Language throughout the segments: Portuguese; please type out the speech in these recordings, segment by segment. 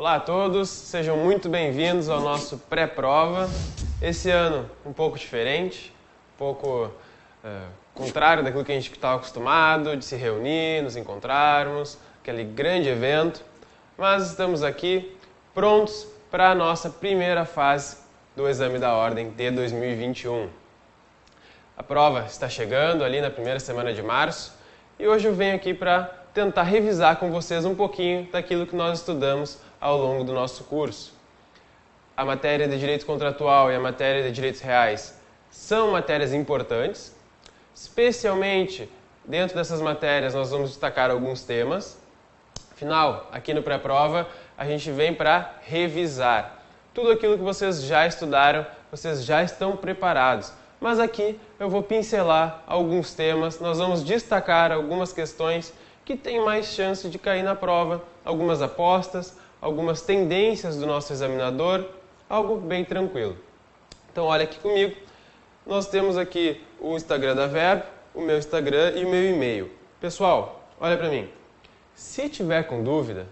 Olá a todos, sejam muito bem-vindos ao nosso pré-prova. Esse ano um pouco diferente, um pouco contrário daquilo que a gente estava acostumado, de se reunir, nos encontrarmos, aquele grande evento. Mas estamos aqui prontos para a nossa primeira fase do Exame da Ordem de 2021. A prova está chegando ali na primeira semana de março e hoje eu venho aqui para tentar revisar com vocês um pouquinho daquilo que nós estudamos ao longo do nosso curso. A matéria de Direito Contratual e a matéria de Direitos Reais são matérias importantes, especialmente dentro dessas matérias nós vamos destacar alguns temas. Afinal, aqui no pré-prova a gente vem para revisar. Tudo aquilo que vocês já estudaram, vocês já estão preparados. Mas aqui eu vou pincelar alguns temas, nós vamos destacar algumas questões que têm mais chance de cair na prova, algumas apostas, algumas tendências do nosso examinador, algo bem tranquilo. Então olha aqui comigo, nós temos aqui o Instagram da Verbo, o meu Instagram e o meu e-mail. Pessoal, olha para mim, se tiver com dúvida,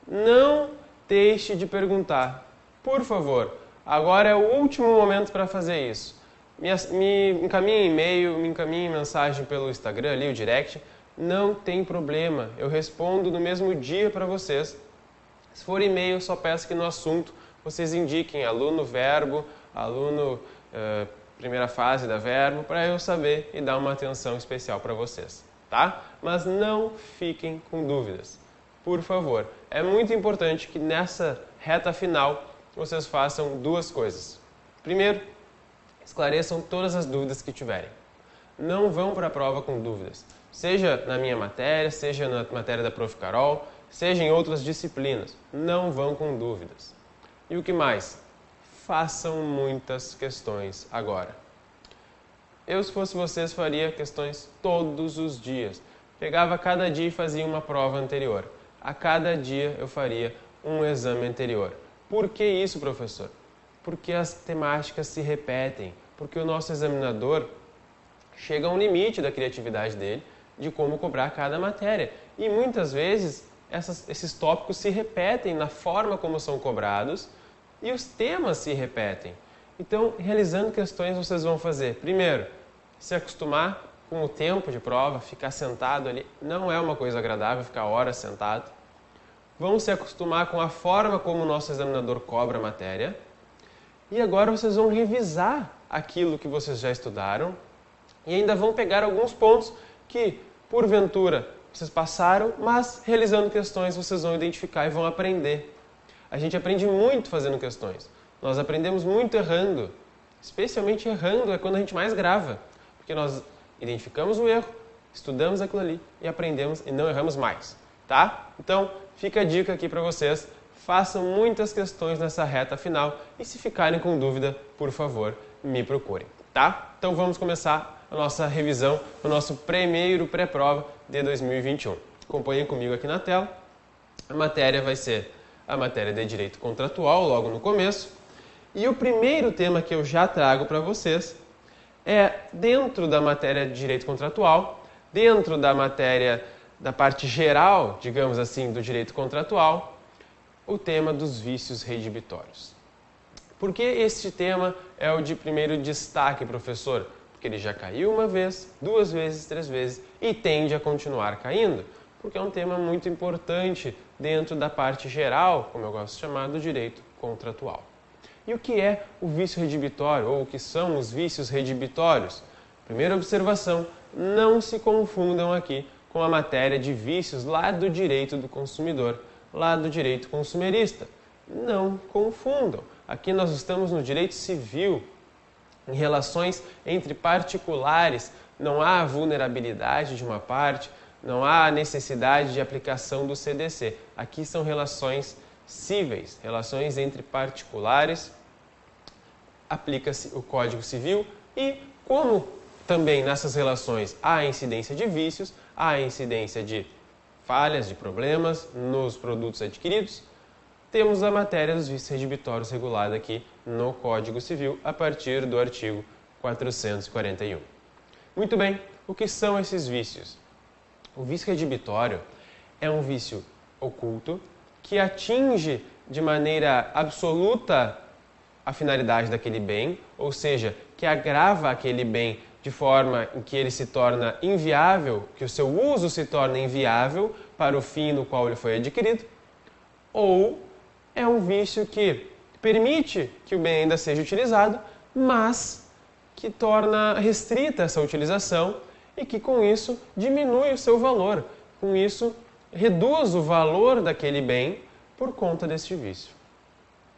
não deixe de perguntar, por favor. Agora é o último momento para fazer isso. Me encaminhe e-mail, me encaminhe mensagem pelo Instagram ali, o direct. Não tem problema, eu respondo no mesmo dia para vocês. Se for e-mail, só peço que no assunto vocês indiquem aluno verbo, aluno primeira fase da verbo, para eu saber e dar uma atenção especial para vocês, tá? Mas não fiquem com dúvidas, por favor. É muito importante que nessa reta final vocês façam duas coisas. Primeiro, esclareçam todas as dúvidas que tiverem. Não vão para a prova com dúvidas. Seja na minha matéria, seja na matéria da Prof. Carol, seja em outras disciplinas. Não vão com dúvidas. E o que mais? Façam muitas questões agora. Eu, se fosse vocês, faria questões todos os dias. Pegava cada dia e fazia uma prova anterior. A cada dia eu faria um exame anterior. Por que isso, professor? Porque as temáticas se repetem. Porque o nosso examinador chega a um limite da criatividade dele de como cobrar cada matéria. E muitas vezes esses tópicos se repetem na forma como são cobrados e os temas se repetem. Então, realizando questões, vocês vão fazer, primeiro, se acostumar com o tempo de prova, ficar sentado ali, não é uma coisa agradável ficar horas sentado. Vão se acostumar com a forma como o nosso examinador cobra a matéria. E agora vocês vão revisar aquilo que vocês já estudaram e ainda vão pegar alguns pontos que, porventura, vocês passaram, mas realizando questões vocês vão identificar e vão aprender. A gente aprende muito fazendo questões. Nós aprendemos muito errando. Especialmente errando é quando a gente mais grava. Porque nós identificamos o erro, estudamos aquilo ali e aprendemos e não erramos mais. Tá? Então, fica a dica aqui para vocês. Façam muitas questões nessa reta final e se ficarem com dúvida, por favor, me procurem. Tá? Então vamos começar a nossa revisão, o nosso primeiro pré-prova de 2021. Acompanhem comigo aqui na tela. A matéria vai ser a matéria de Direito Contratual, logo no começo. E o primeiro tema que eu já trago para vocês é, dentro da matéria de Direito Contratual, dentro da matéria da parte geral, digamos assim, do Direito Contratual, o tema dos vícios redibitórios. Por que este tema é o de primeiro destaque, professor? Porque ele já caiu uma vez, duas vezes, três vezes e tende a continuar caindo, porque é um tema muito importante dentro da parte geral, como eu gosto de chamar, do direito contratual. E o que é o vício redibitório, ou o que são os vícios redibitórios? Primeira observação, não se confundam aqui com a matéria de vícios lá do direito do consumidor, lá do direito consumerista. Não confundam. Aqui nós estamos no direito civil, em relações entre particulares, não há vulnerabilidade de uma parte, não há necessidade de aplicação do CDC. Aqui são relações cíveis, relações entre particulares, aplica-se o Código Civil e, como também nessas relações há incidência de vícios, há incidência de falhas, de problemas nos produtos adquiridos, temos a matéria dos vícios redibitórios regulada aqui no Código Civil a partir do artigo 441. Muito bem, o que são esses vícios? O vício redibitório é um vício oculto que atinge de maneira absoluta a finalidade daquele bem, ou seja, que agrava aquele bem de forma em que ele se torna inviável, que o seu uso se torna inviável para o fim no qual ele foi adquirido, ou é um vício que permite que o bem ainda seja utilizado, mas que torna restrita essa utilização e que com isso diminui o seu valor, com isso reduz o valor daquele bem por conta deste vício.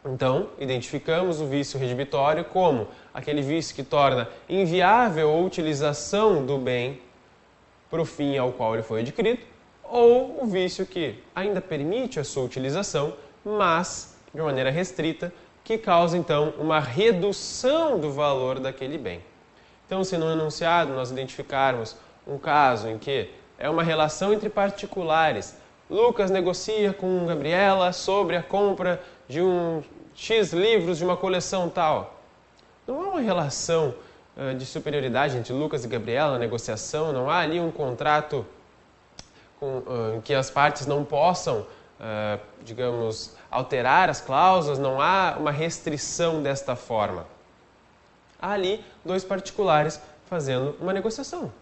Então, identificamos o vício redibitório como aquele vício que torna inviável a utilização do bem para o fim ao qual ele foi adquirido, ou o vício que ainda permite a sua utilização, mas de maneira restrita, que causa então uma redução do valor daquele bem. Então, se no enunciado nós identificarmos um caso em que é uma relação entre particulares, Lucas negocia com Gabriela sobre a compra de X livros de uma coleção tal. Não há uma relação de superioridade entre Lucas e Gabriela na negociação, não há ali um contrato em que as partes não possam, digamos, alterar as cláusulas, não há uma restrição desta forma. Há ali dois particulares fazendo uma negociação.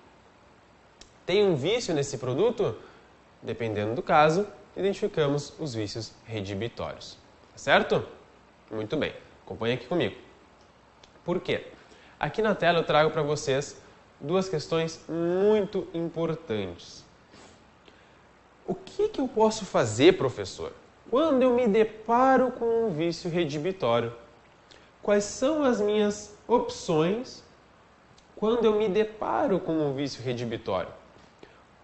Tem um vício nesse produto? Dependendo do caso, identificamos os vícios redibitórios. Tá certo? Muito bem. Acompanhe aqui comigo. Por quê? Aqui na tela eu trago para vocês duas questões muito importantes. O que eu posso fazer, professor, quando eu me deparo com um vício redibitório? Quais são as minhas opções quando eu me deparo com um vício redibitório?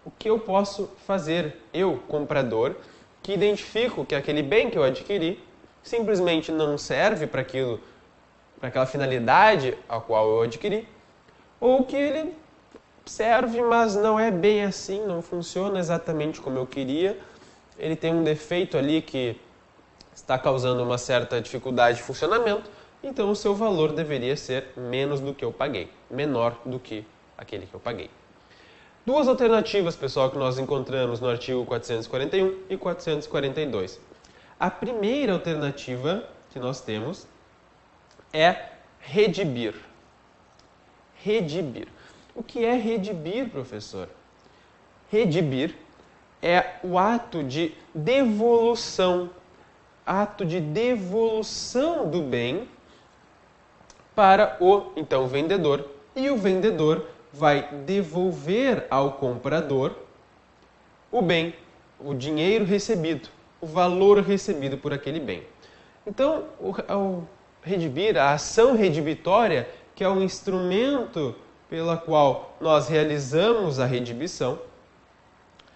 O que eu posso fazer, eu, comprador, que identifico que aquele bem que eu adquiri simplesmente não serve para aquela finalidade a qual eu adquiri, ou que ele serve, mas não é bem assim, não funciona exatamente como eu queria, ele tem um defeito ali que está causando uma certa dificuldade de funcionamento, então o seu valor deveria ser menos do que eu paguei, menor do que aquele que eu paguei. Duas alternativas, pessoal, que nós encontramos no artigo 441 e 442. A primeira alternativa que nós temos é redibir. Redibir. O que é redibir, professor? Redibir é o ato de devolução do bem para o, então, vendedor. E o vendedor vai devolver ao comprador o bem, o dinheiro recebido, o valor recebido por aquele bem. Então, o redibir, a ação redibitória, que é um instrumento pela qual nós realizamos a redibição,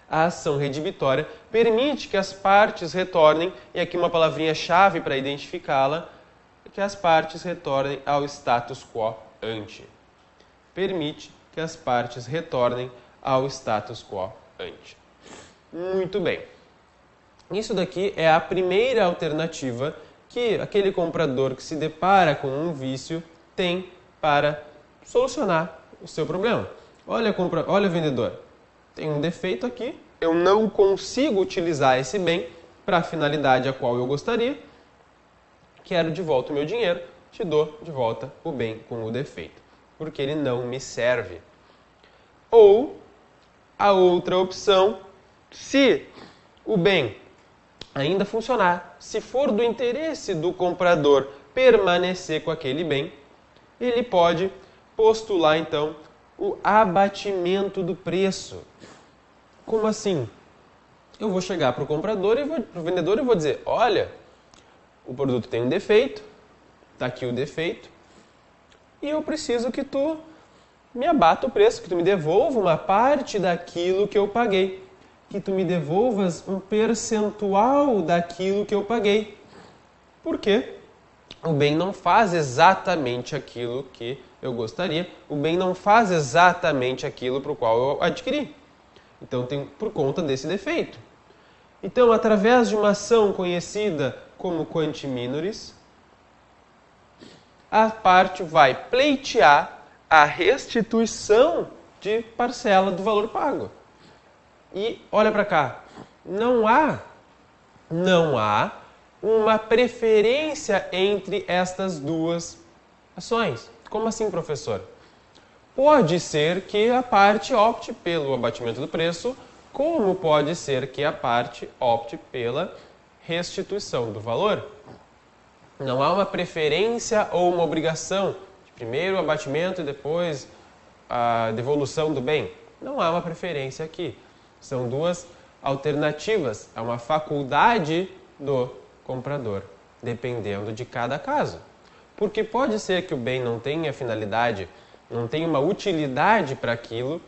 a ação redibitória permite que as partes retornem, e aqui uma palavrinha-chave para identificá-la, que as partes retornem ao status quo ante. Permite que as partes retornem ao status quo ante. Muito bem. Isso daqui é a primeira alternativa que aquele comprador que se depara com um vício tem para solucionar o seu problema. Olha, vendedor, tem um defeito aqui, eu não consigo utilizar esse bem para a finalidade a qual eu gostaria, quero de volta o meu dinheiro, te dou de volta o bem com o defeito, porque ele não me serve. Ou a outra opção, se o bem ainda funcionar, se for do interesse do comprador permanecer com aquele bem, ele pode postular então o abatimento do preço. Como assim? Eu vou chegar para o comprador e para o vendedor e vou dizer, olha, o produto tem um defeito, está aqui o defeito, e eu preciso que tu me abata o preço, que tu me devolva uma parte daquilo que eu paguei, que tu me devolvas um percentual daquilo que eu paguei. Por quê? O bem não faz exatamente aquilo que eu gostaria, o bem não faz exatamente aquilo para o qual eu adquiri. Então, tem por conta desse defeito. Então, através de uma ação conhecida como quanti minoris, a parte vai pleitear a restituição de parcela do valor pago. E olha para cá, não há uma preferência entre estas duas ações. Como assim, professor? Pode ser que a parte opte pelo abatimento do preço, como pode ser que a parte opte pela restituição do valor. Não há uma preferência ou uma obrigação de primeiro o abatimento e depois a devolução do bem. Não há uma preferência aqui. São duas alternativas. É uma faculdade do comprador, dependendo de cada caso. Porque pode ser que o bem não tenha finalidade, não tenha uma utilidade para aquilo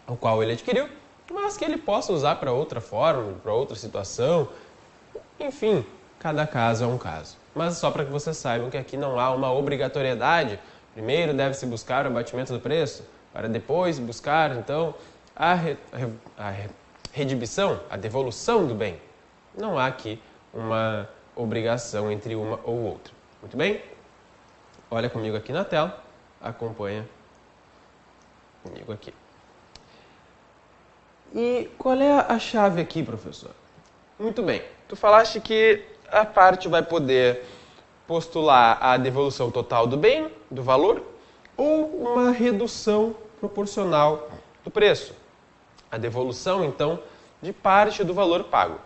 o qual ele adquiriu, mas que ele possa usar para outra forma, para outra situação. Enfim, cada caso é um caso. Mas só para que vocês saibam que aqui não há uma obrigatoriedade. Primeiro deve-se buscar o abatimento do preço, para depois buscar, então, a redibição, a devolução do bem. Não há aqui uma obrigação entre uma ou outra. Muito bem? Olha comigo aqui na tela, acompanha comigo aqui. E qual é a chave aqui, professor? Muito bem. Tu falaste que a parte vai poder postular a devolução total do bem, do valor, ou uma redução proporcional do preço. A devolução, então, de parte do valor pago.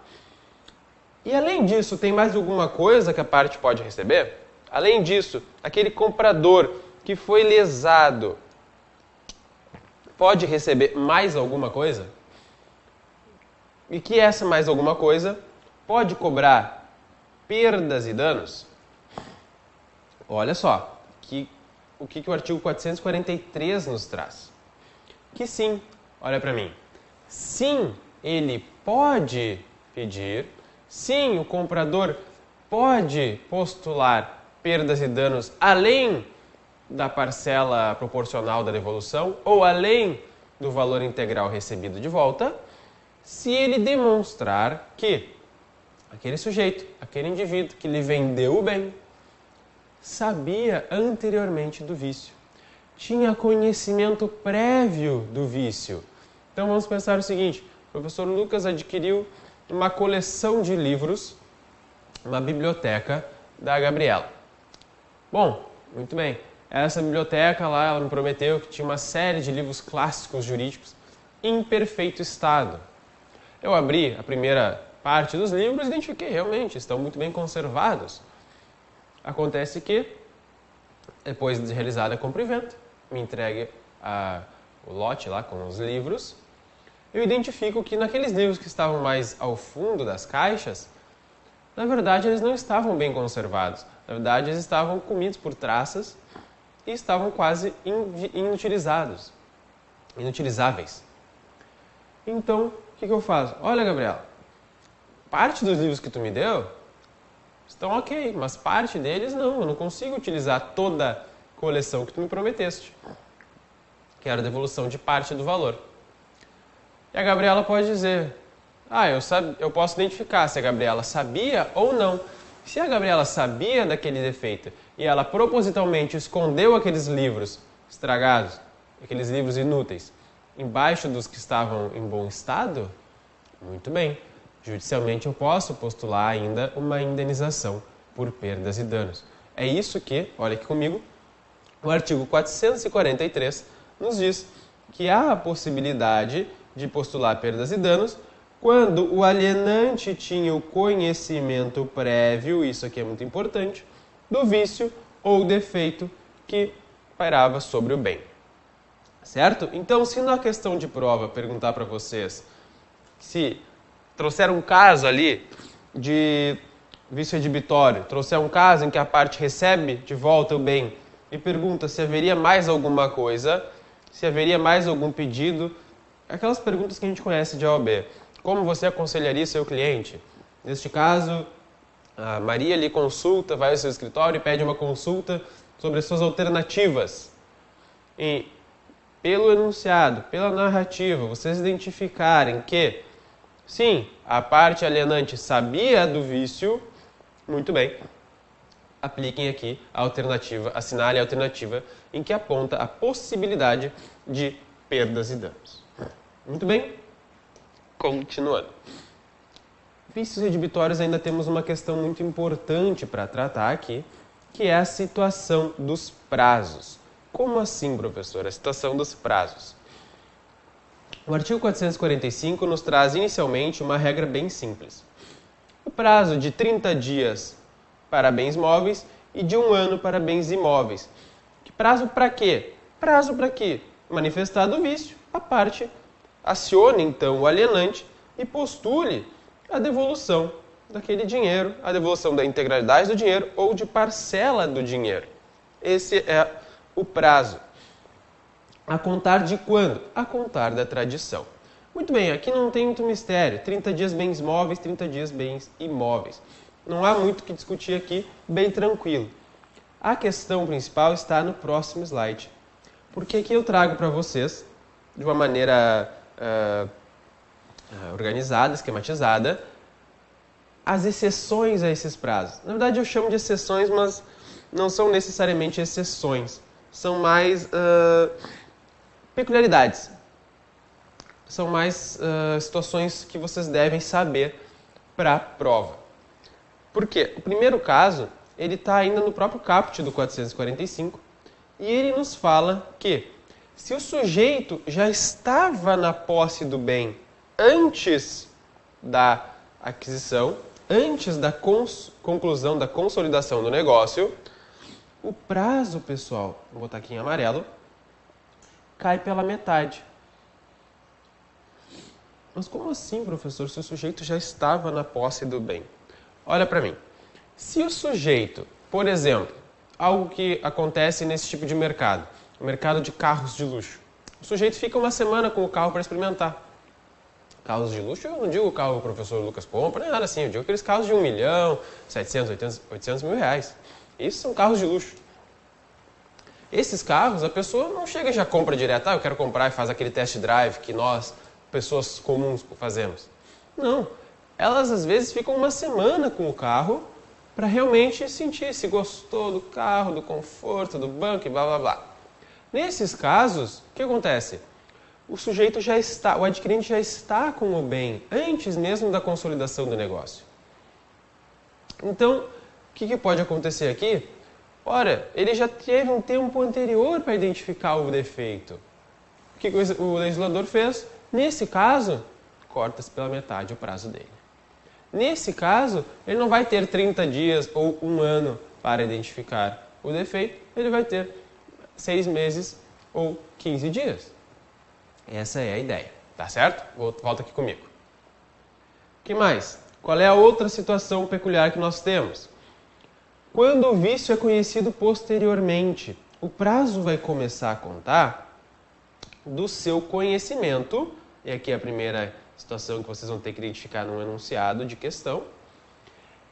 E além disso, tem mais alguma coisa que a parte pode receber? Além disso, aquele comprador que foi lesado pode receber mais alguma coisa? E que essa mais alguma coisa pode cobrar perdas e danos? Olha só, o que o artigo 443 nos traz. Que sim, olha para mim, sim, ele pode pedir, sim, o comprador pode postular perdas e danos além da parcela proporcional da devolução ou além do valor integral recebido de volta, se ele demonstrar que aquele sujeito, aquele indivíduo que lhe vendeu o bem, sabia anteriormente do vício, tinha conhecimento prévio do vício. Então vamos pensar o seguinte, o professor Lucas adquiriu uma coleção de livros, uma biblioteca da Gabriela. Bom, muito bem, essa biblioteca lá, ela me prometeu que tinha uma série de livros clássicos jurídicos em perfeito estado. Eu abri a primeira parte dos livros e identifiquei, realmente, estão muito bem conservados. Acontece que, depois de realizada a compra e venda, me entregue o lote lá com os livros, eu identifico que naqueles livros que estavam mais ao fundo das caixas, na verdade eles não estavam bem conservados. Na verdade eles estavam comidos por traças e estavam quase inutilizáveis. Então, o que eu faço? Olha, Gabriela, parte dos livros que tu me deu estão ok, mas parte deles não. Eu não consigo utilizar toda a coleção que tu me prometeste. Quero a devolução de parte do valor. E a Gabriela pode dizer, eu posso identificar se a Gabriela sabia ou não. Se a Gabriela sabia daquele defeito e ela propositalmente escondeu aqueles livros estragados, aqueles livros inúteis, embaixo dos que estavam em bom estado, muito bem. Judicialmente eu posso postular ainda uma indenização por perdas e danos. É isso que, olha aqui comigo, o artigo 443 nos diz que há a possibilidade de postular perdas e danos quando o alienante tinha o conhecimento prévio, isso aqui é muito importante, do vício ou defeito que pairava sobre o bem. Certo? Então, se na questão de prova perguntar para vocês se trouxer um caso ali de vício redibitório, trouxer um caso em que a parte recebe de volta o bem e pergunta se haveria mais alguma coisa, se haveria mais algum pedido, aquelas perguntas que a gente conhece de OAB. Como você aconselharia seu cliente? Neste caso, a Maria lhe consulta, vai ao seu escritório e pede uma consulta sobre as suas alternativas. E pelo enunciado, pela narrativa, vocês identificarem que sim, a parte alienante sabia do vício, muito bem. Apliquem aqui a alternativa, assinale a alternativa em que aponta a possibilidade de perdas e danos. Muito bem? Continuando. vícios redibitórios ainda temos uma questão muito importante para tratar aqui, que é a situação dos prazos. Como assim, professor? A situação dos prazos. O artigo 445 nos traz inicialmente uma regra bem simples. O prazo de 30 dias para bens móveis e de 1 ano para bens imóveis. Que prazo para quê? Prazo para que, manifestado o vício, a parte acione então o alienante e postule a devolução daquele dinheiro, a devolução da integralidade do dinheiro ou de parcela do dinheiro. Esse é o prazo. A contar de quando? A contar da tradição. Muito bem, aqui não tem muito mistério. 30 dias bens móveis, 30 dias bens imóveis. Não há muito o que discutir aqui, bem tranquilo. A questão principal está no próximo slide. Porque aqui eu trago para vocês, de uma maneira organizada, esquematizada, as exceções a esses prazos. Na verdade, eu chamo de exceções, mas não são necessariamente exceções. São mais peculiaridades. São mais situações que vocês devem saber para a prova. Por quê? O primeiro caso, ele está ainda no próprio caput do 445 e ele nos fala que se o sujeito já estava na posse do bem antes da aquisição, antes da conclusão da consolidação do negócio, o prazo, pessoal, vou botar aqui em amarelo, cai pela metade. Mas como assim, professor, se o sujeito já estava na posse do bem? Olha para mim. Se o sujeito, por exemplo, algo que acontece nesse tipo de mercado, o mercado de carros de luxo, o sujeito fica uma semana com o carro para experimentar. Carros de luxo, eu não digo o carro que o professor Lucas compra, nem nada assim, eu digo aqueles carros de 1 milhão, 700, 800 mil reais. Isso são carros de luxo. Esses carros, a pessoa não chega e já compra direto, eu quero comprar e faz aquele test drive que nós, pessoas comuns, fazemos. Não. Elas às vezes ficam uma semana com o carro para realmente sentir se gostou do carro, do conforto, do banco e blá blá blá. Nesses casos, o que acontece? O sujeito já está, o adquirente já está com o bem antes mesmo da consolidação do negócio. Então, o que pode acontecer aqui? Ora, ele já teve um tempo anterior para identificar o defeito. O que o legislador fez? Nesse caso, corta-se pela metade o prazo dele. Nesse caso, ele não vai ter 30 dias ou 1 ano para identificar o defeito, ele vai ter 6 meses ou 15 dias. Essa é a ideia, tá certo? Volta aqui comigo. O que mais? Qual é a outra situação peculiar que nós temos? Quando o vício é conhecido posteriormente, o prazo vai começar a contar do seu conhecimento, e aqui é a primeira situação que vocês vão ter que identificar num enunciado de questão,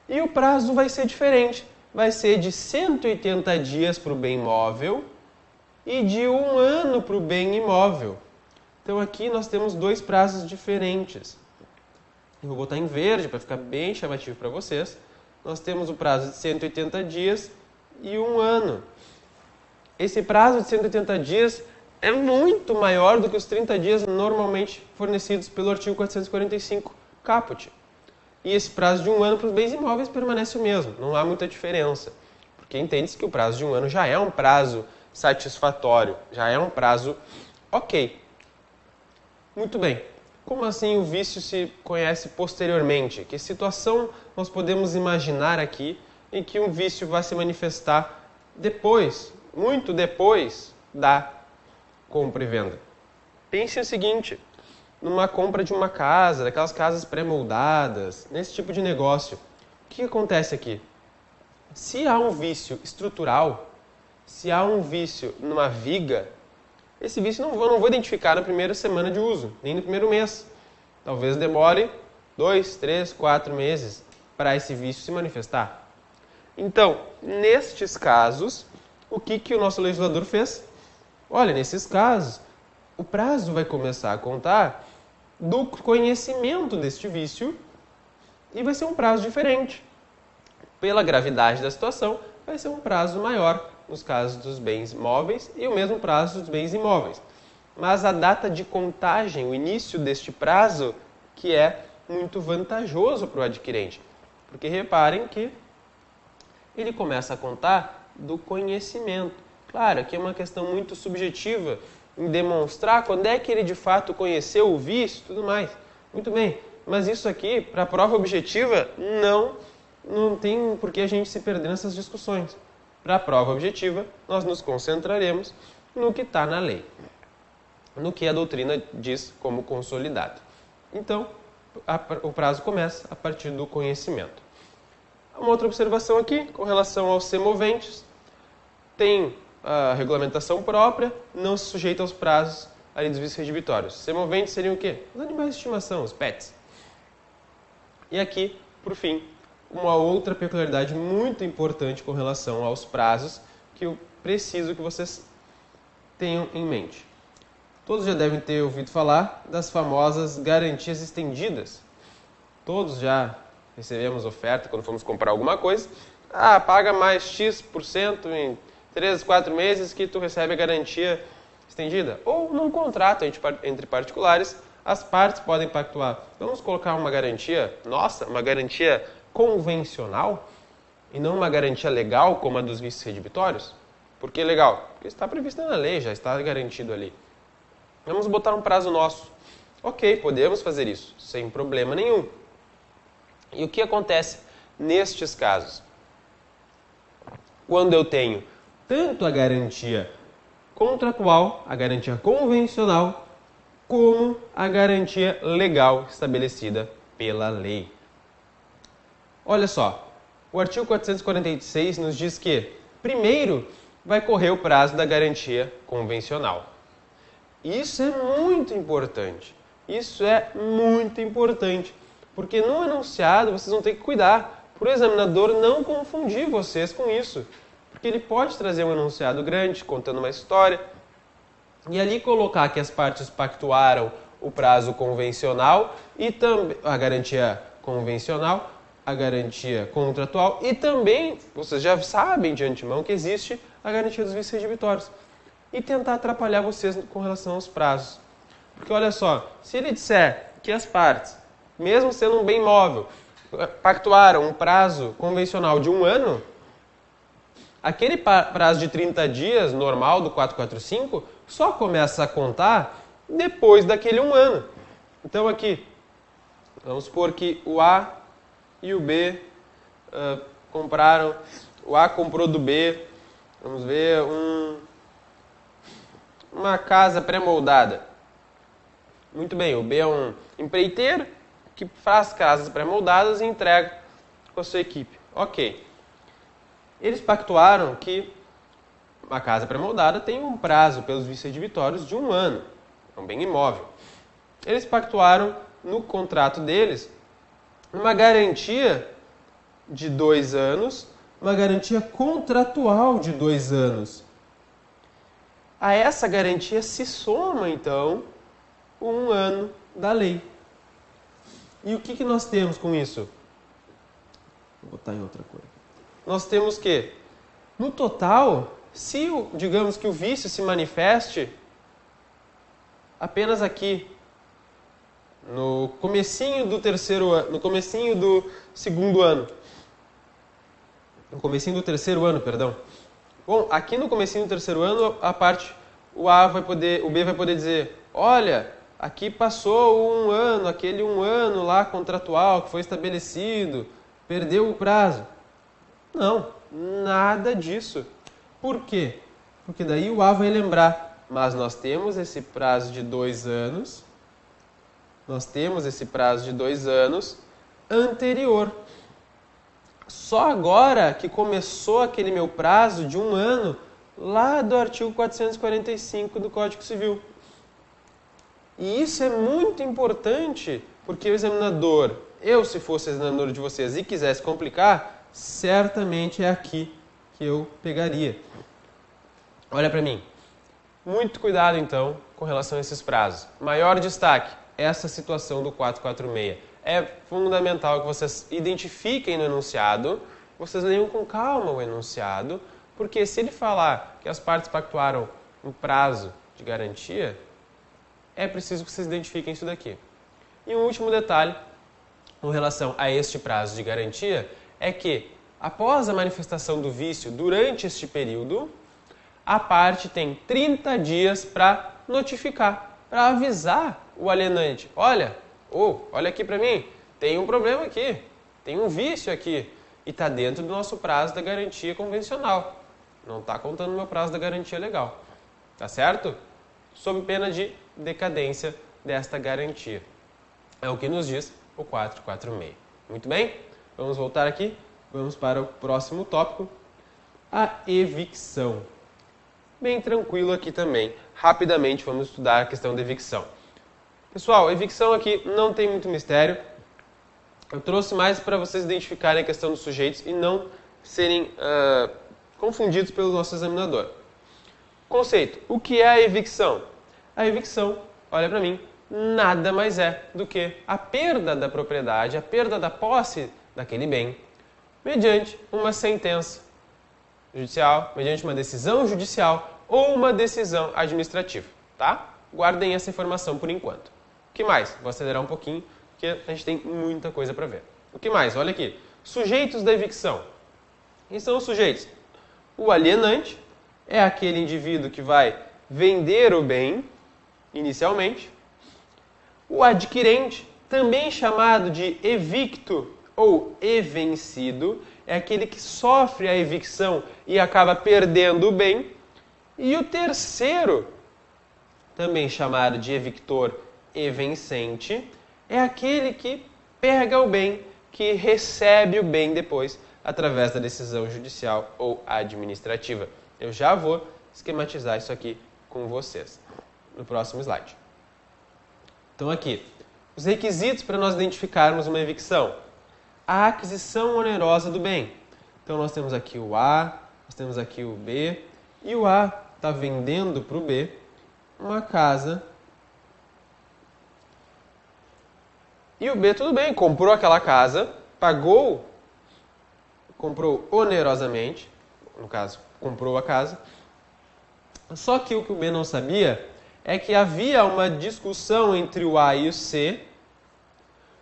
e o prazo vai ser diferente, vai ser de 180 dias para o bem móvel e de 1 ano para o bem imóvel. Então aqui nós temos 2 prazos diferentes. Eu vou botar em verde para ficar bem chamativo para vocês. Nós temos o prazo de 180 dias e 1 ano. Esse prazo de 180 dias é muito maior do que os 30 dias normalmente fornecidos pelo artigo 445, caput. E esse prazo de 1 ano para os bens imóveis permanece o mesmo, não há muita diferença. Porque entende-se que o prazo de 1 ano já é um prazo satisfatório, já é um prazo ok. Muito bem. Como assim o vício se conhece posteriormente? Que situação nós podemos imaginar aqui em que um vício vai se manifestar depois, muito depois da compra e venda? Pense o seguinte, numa compra de uma casa, daquelas casas pré-moldadas, nesse tipo de negócio. O que acontece aqui? Se há um vício estrutural, se há um vício numa viga, esse vício eu não vou identificar na primeira semana de uso, nem no primeiro mês. Talvez demore 2, 3, 4 meses para esse vício se manifestar. Então, nestes casos, o que o nosso legislador fez? Olha, nesses casos, o prazo vai começar a contar do conhecimento deste vício e vai ser um prazo diferente. Pela gravidade da situação, vai ser um prazo maior nos casos dos bens móveis e o mesmo prazo dos bens imóveis. Mas a data de contagem, o início deste prazo, que é muito vantajoso para o adquirente. Porque reparem que ele começa a contar do conhecimento. Claro, aqui é uma questão muito subjetiva em demonstrar quando é que ele de fato conheceu o vício e tudo mais. Muito bem, mas isso aqui, para a prova objetiva, não tem por que a gente se perder nessas discussões. Para a prova objetiva, nós nos concentraremos no que está na lei, no que a doutrina diz como consolidado. Então, o prazo começa a partir do conhecimento. Uma outra observação aqui, com relação aos semoventes, tem a regulamentação própria, não se sujeita aos prazos ali dos vícios redibitórios. Semoventes seriam o quê? Os animais de estimação, os pets. E aqui, por fim, uma outra peculiaridade muito importante com relação aos prazos que eu preciso que vocês tenham em mente. Todos já devem ter ouvido falar das famosas garantias estendidas. Todos já recebemos oferta quando fomos comprar alguma coisa. Paga mais X% em 3, 4 meses que tu recebe a garantia estendida. Ou num contrato entre particulares, as partes podem pactuar. Vamos colocar uma garantia nossa, uma garantia convencional e não uma garantia legal como a dos vícios redibitórios? Por que legal? Porque está prevista na lei, já está garantido ali. Vamos botar um prazo nosso. Ok, podemos fazer isso, sem problema nenhum. E o que acontece nestes casos? Quando eu tenho tanto a garantia contratual, a garantia convencional, como a garantia legal estabelecida pela lei. Olha só, o artigo 446 nos diz que, primeiro, vai correr o prazo da garantia convencional. Isso é muito importante. Isso é muito importante, porque no enunciado vocês vão ter que cuidar para o examinador não confundir vocês com isso. Porque ele pode trazer um enunciado grande, contando uma história, e ali colocar que as partes pactuaram o prazo convencional e também a garantia convencional, a garantia contratual e também, vocês já sabem de antemão que existe a garantia dos vícios redibitórios. E tentar atrapalhar vocês com relação aos prazos. Porque olha só, se ele disser que as partes, mesmo sendo um bem móvel, pactuaram um prazo convencional de 1 ano, aquele prazo de 30 dias normal do 445 só começa a contar depois daquele 1 ano. Então aqui, vamos supor que o A e o B compraram, o A comprou do B, vamos ver, uma casa pré-moldada. Muito bem, o B é um empreiteiro que faz casas pré-moldadas e entrega com a sua equipe. Ok. Eles pactuaram que a casa pré-moldada tem um prazo pelos vícios redibitórios de 1 ano. É um bem imóvel. Eles pactuaram no contrato deles uma garantia de 2 anos, uma garantia contratual de 2 anos. A essa garantia se soma, então, o 1 ano da lei. E o que nós temos com isso? Vou botar em outra coisa. Nós temos que, no total, se digamos que o vício se manifeste apenas aqui, no comecinho do terceiro ano, no comecinho do segundo ano, no comecinho do terceiro ano, perdão. Bom, aqui no comecinho do terceiro ano, o B vai poder dizer, olha, aqui passou 1 ano, aquele 1 ano lá contratual que foi estabelecido, perdeu o prazo. Não, nada disso. Por quê? Porque daí o A vai lembrar, mas nós temos esse prazo de 2 anos, anterior. Só agora que começou aquele meu prazo de 1 ano, lá do artigo 445 do Código Civil. E isso é muito importante, porque o examinador, se fosse examinador de vocês e quisesse complicar, certamente é aqui que eu pegaria. Olha para mim. Muito cuidado, então, com relação a esses prazos. Maior destaque, essa situação do 446. É fundamental que vocês identifiquem no enunciado, vocês leiam com calma o enunciado, porque se ele falar que as partes pactuaram um prazo de garantia, é preciso que vocês identifiquem isso daqui. E um último detalhe, com relação a este prazo de garantia é que, após a manifestação do vício durante este período, a parte tem 30 dias para notificar, para avisar o alienante. Olha aqui para mim, tem um problema aqui, tem um vício aqui e está dentro do nosso prazo da garantia convencional. Não está contando o meu prazo da garantia legal. Tá certo? Sob pena de decadência desta garantia. É o que nos diz o 446. Muito bem? Vamos voltar aqui. Vamos para o próximo tópico. A evicção. Bem tranquilo aqui também. Rapidamente vamos estudar a questão da evicção. Pessoal, evicção aqui não tem muito mistério. Eu trouxe mais para vocês identificarem a questão dos sujeitos e não serem confundidos pelo nosso examinador. Conceito. O que é a evicção? A evicção, olha para mim, nada mais é do que a perda da propriedade, a perda da posse daquele bem, mediante uma sentença judicial, mediante uma decisão judicial ou uma decisão administrativa, tá? Guardem essa informação por enquanto. O que mais? Vou acelerar um pouquinho, porque a gente tem muita coisa para ver. O que mais? Olha aqui. Sujeitos da evicção. Quem são os sujeitos? O alienante é aquele indivíduo que vai vender o bem inicialmente. O adquirente, também chamado de evicto ou evencido, é aquele que sofre a evicção e acaba perdendo o bem. E o terceiro, também chamado de evictor evencente, é aquele que pega o bem, que recebe o bem depois, através da decisão judicial ou administrativa. Eu já vou esquematizar isso aqui com vocês no próximo slide. Então aqui, os requisitos para nós identificarmos uma evicção. A aquisição onerosa do bem. Então nós temos aqui o A, nós temos aqui o B, e o A está vendendo para o B uma casa. E o B, tudo bem, comprou aquela casa, comprou onerosamente, no caso, comprou a casa. Só que o B não sabia é que havia uma discussão entre o A e o C,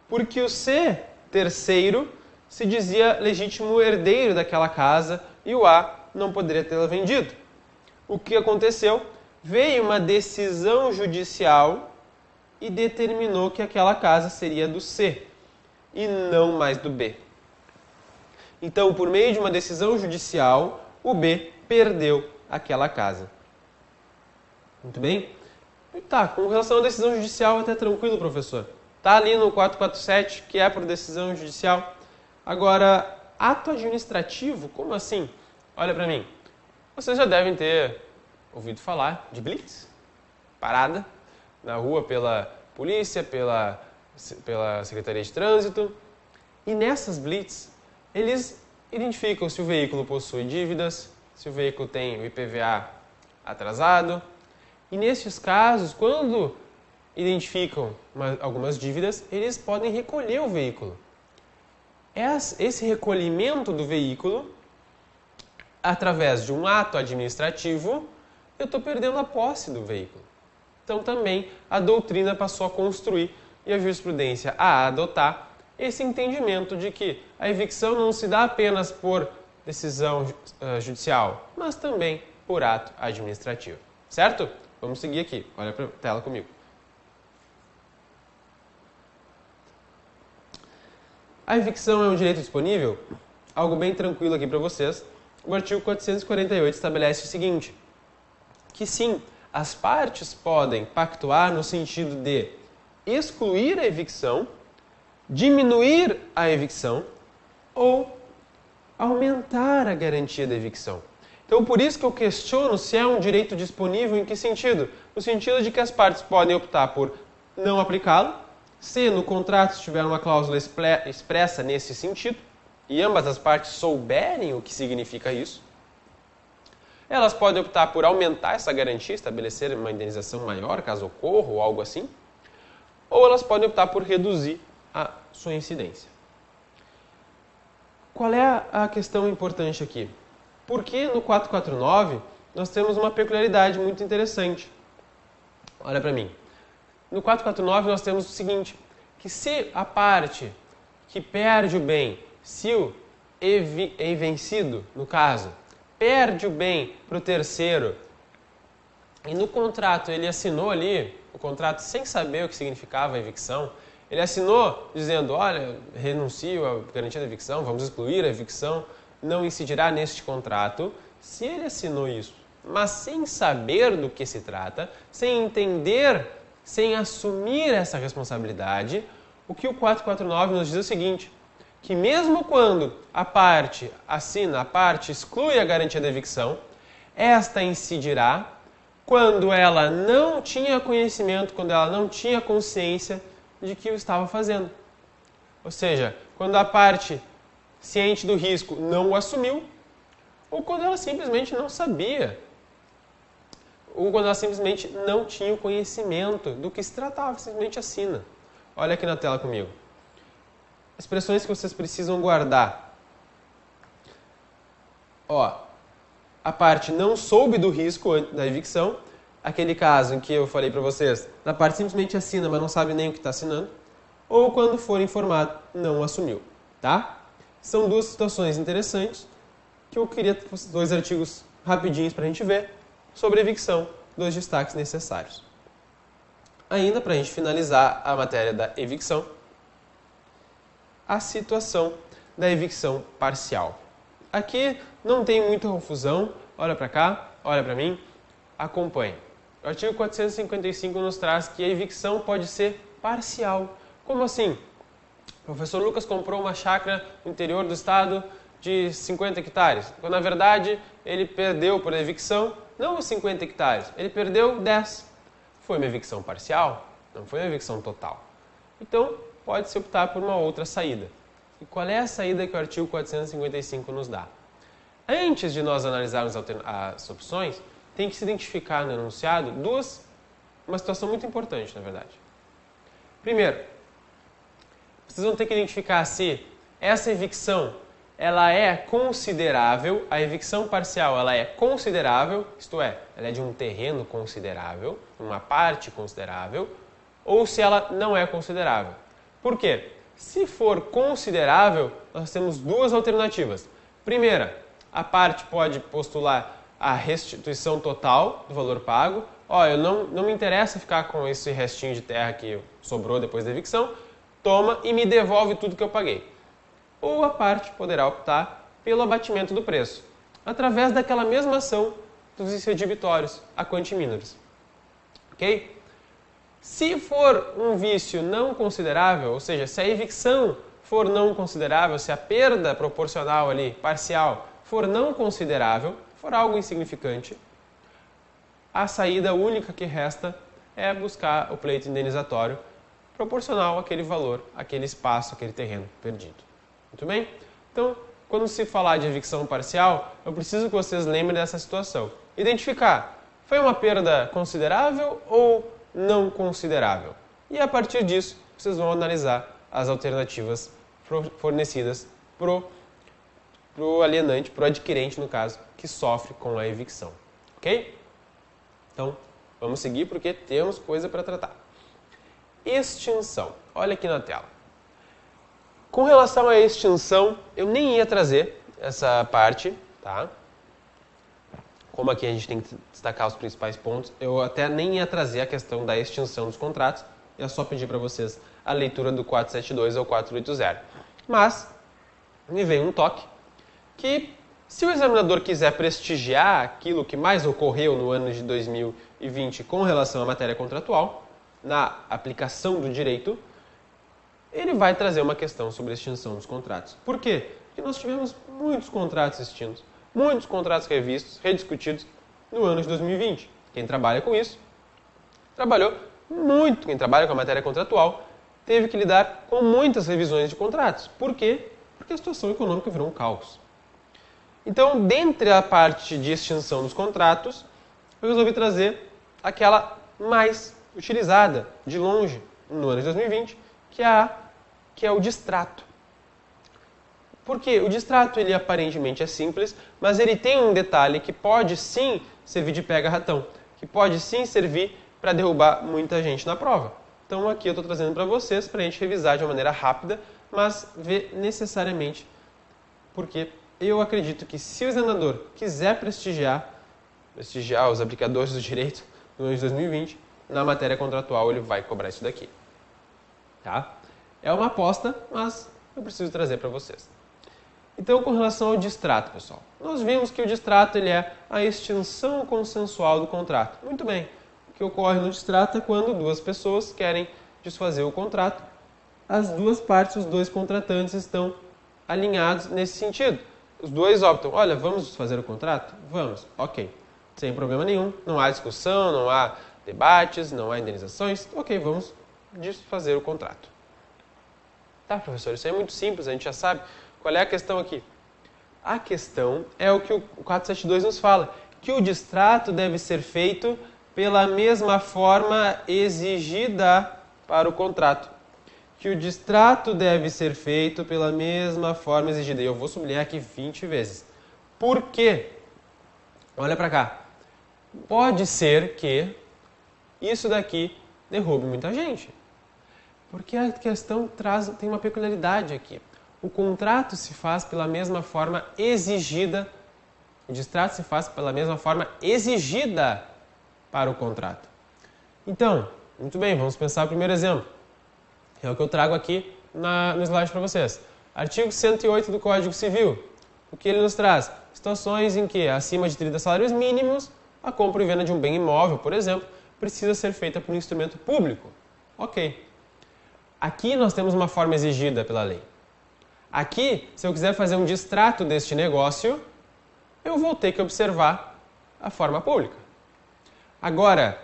porque o C, terceiro, se dizia legítimo herdeiro daquela casa e o A não poderia tê-la vendido. O que aconteceu? Veio uma decisão judicial e determinou que aquela casa seria do C e não mais do B. Então, por meio de uma decisão judicial, o B perdeu aquela casa. Muito bem? Tá, com relação à decisão judicial, até tranquilo, professor. Tá ali no 447, que é por decisão judicial. Agora, ato administrativo, como assim? Olha para mim. Vocês já devem ter ouvido falar de blitz, parada na rua pela polícia, pela Secretaria de Trânsito. E nessas blitz, eles identificam se o veículo possui dívidas, se o veículo tem o IPVA atrasado. E nesses casos, quando identificam algumas dívidas, eles podem recolher o veículo. Esse recolhimento do veículo, através de um ato administrativo, eu estou perdendo a posse do veículo. Então também a doutrina passou a construir e a jurisprudência a adotar esse entendimento de que a evicção não se dá apenas por decisão judicial, mas também por ato administrativo. Certo? Vamos seguir aqui. Olha para a tela comigo. A evicção é um direito disponível? Algo bem tranquilo aqui para vocês. O artigo 448 estabelece o seguinte, que sim, as partes podem pactuar no sentido de excluir a evicção, diminuir a evicção ou aumentar a garantia da evicção. Então, por isso que eu questiono se é um direito disponível em que sentido? No sentido de que as partes podem optar por não aplicá-lo, se no contrato tiver uma cláusula expressa nesse sentido, e ambas as partes souberem o que significa isso, elas podem optar por aumentar essa garantia, estabelecer uma indenização maior, caso ocorra, ou algo assim, ou elas podem optar por reduzir a sua incidência. Qual é a questão importante aqui? Porque no 449 nós temos uma peculiaridade muito interessante. Olha para mim. No 449 nós temos o seguinte, que se a parte que perde o bem, se o vencido, no caso, perde o bem para o terceiro e no contrato ele assinou ali, o contrato sem saber o que significava a evicção, ele assinou dizendo, olha, renuncio à garantia da evicção, vamos excluir a evicção, não incidirá neste contrato. Se ele assinou isso, mas sem saber do que se trata, sem entender, sem assumir essa responsabilidade, o que o 449 nos diz é o seguinte, que mesmo quando a parte assina, a parte exclui a garantia da evicção, esta incidirá quando ela não tinha conhecimento, quando ela não tinha consciência de que o estava fazendo. Ou seja, quando a parte ciente do risco não o assumiu, ou quando ela simplesmente não sabia, ou quando ela simplesmente não tinha o conhecimento do que se tratava, simplesmente assina. Olha aqui na tela comigo. Expressões que vocês precisam guardar. Ó, a parte não soube do risco da evicção, aquele caso em que eu falei para vocês, a parte simplesmente assina, mas não sabe nem o que está assinando, ou quando for informado, não assumiu, tá? São duas situações interessantes que eu queria dois artigos rapidinhos para a gente ver sobre evicção, dois destaques necessários. Ainda para a gente finalizar a matéria da evicção, a situação da evicção parcial. Aqui não tem muita confusão, olha para cá, olha para mim, acompanhe. O artigo 455 nos traz que a evicção pode ser parcial. Como assim? O professor Lucas comprou uma chácara no interior do estado de 50 hectares, quando na verdade ele perdeu por evicção não os 50 hectares, ele perdeu 10. Foi uma evicção parcial? Não foi uma evicção total. Então, pode-se optar por uma outra saída. E qual é a saída que o artigo 455 nos dá? Antes de nós analisarmos as opções, tem que se identificar no enunciado uma situação muito importante, na verdade. Primeiro, vocês vão ter que identificar se essa evicção ela é considerável, a evicção parcial ela é considerável, isto é, ela é de um terreno considerável, uma parte considerável, ou se ela não é considerável. Por quê? Se for considerável, nós temos duas alternativas. Primeira, a parte pode postular a restituição total do valor pago. Olha, não me interessa ficar com esse restinho de terra que sobrou depois da evicção, toma e me devolve tudo que eu paguei. Ou a parte poderá optar pelo abatimento do preço, através daquela mesma ação dos redibitórios, a quanti minoris. Ok? Se for um vício não considerável, ou seja, se a evicção for não considerável, se a perda proporcional ali, parcial, for não considerável, for algo insignificante, a saída única que resta é buscar o pleito indenizatório proporcional àquele valor, àquele espaço, àquele terreno perdido. Muito bem? Então, quando se falar de evicção parcial, eu preciso que vocês lembrem dessa situação. Identificar, foi uma perda considerável ou não considerável? E a partir disso, vocês vão analisar as alternativas fornecidas para o alienante, para o adquirente, no caso, que sofre com a evicção. Ok? Então, vamos seguir porque temos coisa para tratar. Extinção. Olha aqui na tela. Com relação à extinção, eu nem ia trazer essa parte, tá? Como aqui a gente tem que destacar os principais pontos, eu até nem ia trazer a questão da extinção dos contratos, eu só pedir para vocês a leitura do 472 ao 480. Mas, me veio um toque que, se o examinador quiser prestigiar aquilo que mais ocorreu no ano de 2020 com relação à matéria contratual, na aplicação do direito, ele vai trazer uma questão sobre a extinção dos contratos. Por quê? Porque nós tivemos muitos contratos extintos, muitos contratos revistos, rediscutidos no ano de 2020. Quem trabalha com isso, trabalhou muito. Quem trabalha com a matéria contratual, teve que lidar com muitas revisões de contratos. Por quê? Porque a situação econômica virou um caos. Então, dentre a parte de extinção dos contratos, eu resolvi trazer aquela mais utilizada, de longe, no ano de 2020, que é o distrato. Por quê? O distrato, ele aparentemente é simples, mas ele tem um detalhe que pode sim servir de pega-ratão, que pode sim servir para derrubar muita gente na prova. Então aqui eu estou trazendo para vocês, para a gente revisar de uma maneira rápida, mas ver necessariamente, porque eu acredito que se o examinador quiser prestigiar os aplicadores do direito no ano de 2020, na matéria contratual ele vai cobrar isso daqui. Tá? É uma aposta, mas eu preciso trazer para vocês. Então, com relação ao distrato, pessoal, nós vimos que o distrato ele é a extinção consensual do contrato. Muito bem, o que ocorre no distrato é quando duas pessoas querem desfazer o contrato, as duas partes, os dois contratantes estão alinhados nesse sentido. Os dois optam, olha, vamos desfazer o contrato? Vamos, ok, sem problema nenhum, não há discussão, não há debates, não há indenizações, ok, vamos desfazer o contrato. Tá, professor, isso é muito simples, a gente já sabe. Qual é a questão aqui? A questão é o que o 472 nos fala, que o distrato deve ser feito pela mesma forma exigida para o contrato. Que o distrato deve ser feito pela mesma forma exigida. E eu vou sublinhar aqui 20 vezes. Por quê? Olha para cá. Pode ser que isso daqui derrube muita gente. Porque a questão tem uma peculiaridade aqui. O contrato se faz pela mesma forma exigida, o distrato se faz pela mesma forma exigida para o contrato. Então, muito bem, vamos pensar o primeiro exemplo. É o que eu trago aqui no slide para vocês. Artigo 108 do Código Civil. O que ele nos traz? Situações em que, acima de 30 salários mínimos, a compra e venda de um bem imóvel, por exemplo, precisa ser feita por um instrumento público. Ok. Aqui nós temos uma forma exigida pela lei. Aqui, se eu quiser fazer um distrato deste negócio, eu vou ter que observar a forma pública. Agora,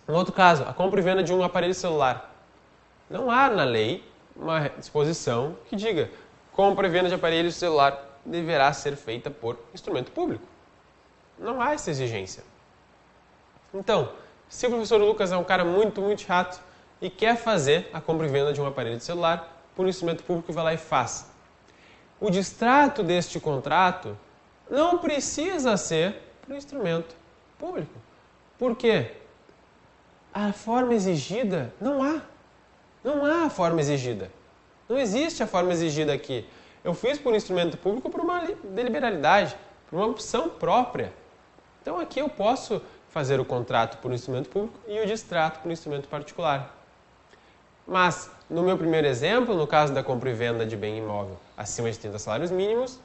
um outro caso, a compra e venda de um aparelho celular. Não há na lei uma disposição que diga compra e venda de aparelho celular deverá ser feita por instrumento público. Não há essa exigência. Então, se o professor Lucas é um cara muito chato e quer fazer a compra e venda de um aparelho de celular por um instrumento público, vai lá e faz. O distrato deste contrato não precisa ser por um instrumento público. Por quê? A forma exigida não há. Não há a forma exigida. Não existe a forma exigida aqui. Eu fiz por um instrumento público por uma deliberalidade, por uma opção própria. Então aqui eu posso fazer o contrato por um instrumento público e o distrato por um instrumento particular. Mas, no meu primeiro exemplo, no caso da compra e venda de bem imóvel acima de 30 salários mínimos,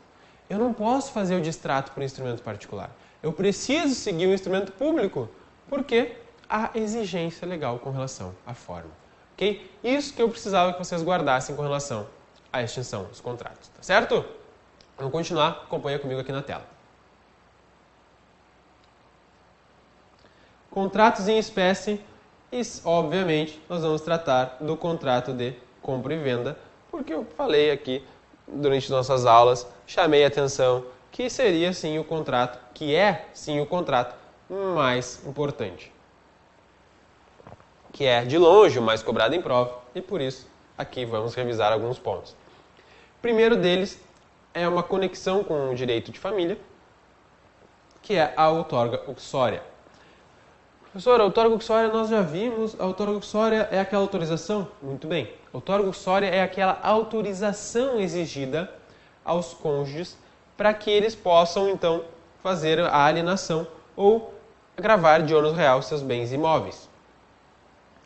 eu não posso fazer o distrato por instrumento particular. Eu preciso seguir o instrumento público, porque há exigência legal com relação à forma. Okay? Isso que eu precisava que vocês guardassem com relação à extinção dos contratos. Tá certo? Vamos continuar, acompanha comigo aqui na tela. Contratos em espécie. E, obviamente, nós vamos tratar do contrato de compra e venda, porque eu falei aqui durante nossas aulas, chamei a atenção que seria sim o contrato, que é sim o contrato mais importante. Que é, de longe, o mais cobrado em prova, e por isso aqui vamos revisar alguns pontos. O primeiro deles é uma conexão com o direito de família, que é a outorga uxória. Professor, a outorga uxória nós já vimos, a outorga uxória é aquela autorização? Muito bem. A outorga uxória é aquela autorização exigida aos cônjuges para que eles possam, então, fazer a alienação ou agravar de ônus real seus bens imóveis.